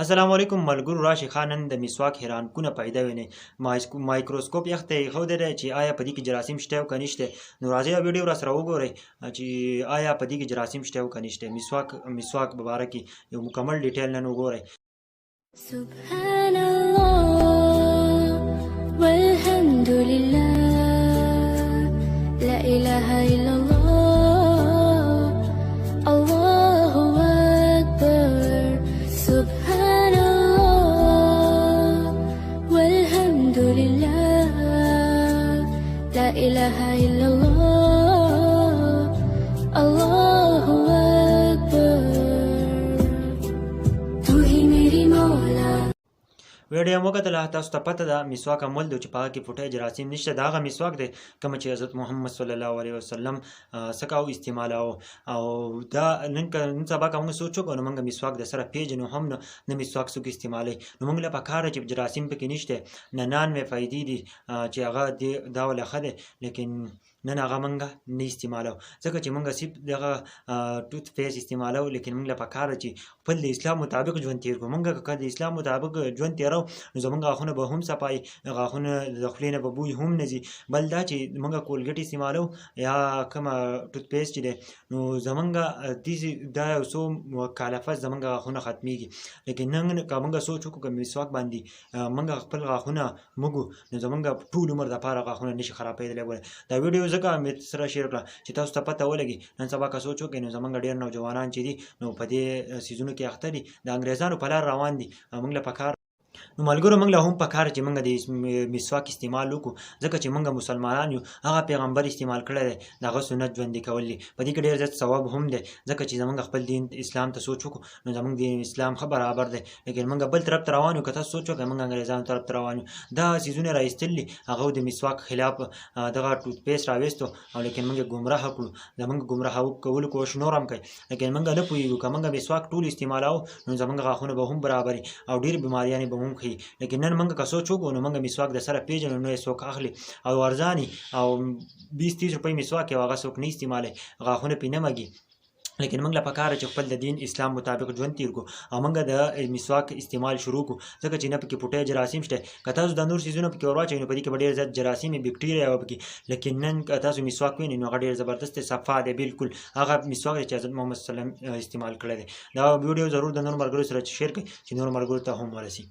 السلام علیکم ملګرو راشي خانن د مسواک حیران کونه پیدا ویني مایکروسکوپ یخته خو درې چې آیا په دې کې جراثیم شته او کنيشته نو راځي ویډیو را سره وګورئ چې آیا په دې کې جراثیم شته او کنيشته مسواک مبارک یو مکمل ډیټیل نن وګورئ سبحان الله والحمد لله لا اله الا الله الله اكبر سبحان الله والحمد لله لا اله الا الله الله اكبر तू ही मेरी मौला ویډیو مو کتله تاسو ته پته ده مسواک عمل دی چې پاکه کې فوټه جراثیم نشته دا هغه مسواک دی کوم چې حضرت محمد صلی الله علیه وسلم سکاو استعمالو او دا نن سبا کوم سوچو کوم موږ مسواک د سره پیژنو هم نه مسواک سو کې استعمالي نو موږ له پکاره چې جراثیم پکې نشته نه مې فائدې دي چې هغه دا ولا خده لیکن نن هغه موږ نه استعمالو ځکه چې موږ سیب دغه ټوت پیس استعمالو لیکن موږ له پکاره چې خپل د اسلام مطابق ژوند تیر کوو موږ که د اسلام مطابق ژوند تیرو نو زمونږ غاښونه به هم صفای غاښونه د خولې نه به بوی هم نه ځي بل دا چې موږ کولګیټ استعمالو یا کومه ټوت پیسټ چې دی نو زمونږ دا یو څو مکالفت زمونږ غاښونه ختمیږي لیکن نن که موږ سوچ وکړو که مسواک باندې موږ خپل غاښونه موږ نو زمونږ ټول عمر دپاره غاښونه نشي خرابېدلی دا ویډیو ځکه مې سره شیر کړه چې تاسو ته پته ولګي نن سبا که سوچ وکړئ نو زمونږ ډېر نوجوانان چې دي نو په دې سیزونو کې اخته دي د انګریزانو په لار روان دي موږ له پکار نو ملګرو موږ له هم پکار چې موږ د مسواک استعمال وکړو ځکه چې موږ مسلمانان یو هغه پیغمبر استعمال کړی دی دغه سنت ژوندي کول دي په دې کې ډېر زیات ثواب هم دی ځکه چې زموږ خپل دین اسلام ته سوچ وکړو نو زموږ دین اسلام ښه برابر دی لیکن موږ بل طرف ته روان یو که تاسو سوچ وکړئ موږ انګریزانو طرف ته روان یو دا څیزونه راایستل دي هغه د مسواک خلاف دغه ټوت پیسټ راویستو او لیکن موږ ګمراه کړو زموږ ګمراه کولو کوښښ نور هم کوي لیکن موږ نه پوهېږو که موږ مسواک ټول استعمالوو نو زموږ غاښونه به هم برابري او ډېرې بیماریانې به هم ښیي لیکن نن موږ که سوچ وکړو نو موږ مسواک د سره پیژنو نو یې څوک اخلي او ارزاني او 20-30 روپۍ مسواک یو هغه څوک نه استعمالوي غاښونه پرې نه مږي لیکن موږ له پکاره چې خپل د دین اسلام مطابق ژوند تیر کړو او موږ د مسواک استعمال شروع کړو ځکه چې نه پکې فوټی جراثیم شته که تاسو د نور څیزونه پکې ور واچوئ نو په دې کې به ډېر زیات جراثیم بکټریا به پکې لیکن نن که تاسو مسواک وینئ نو هغه ډېر زبردست دی صفا دی بالکل هغه مسواک دی چې حضرت محمد صلی الله علیه وسلم استعمال کړی دی دا ویډیو ضرور د نورو ملګرو سره شیر کړئ چې نورو ملګرو ته هم ورسي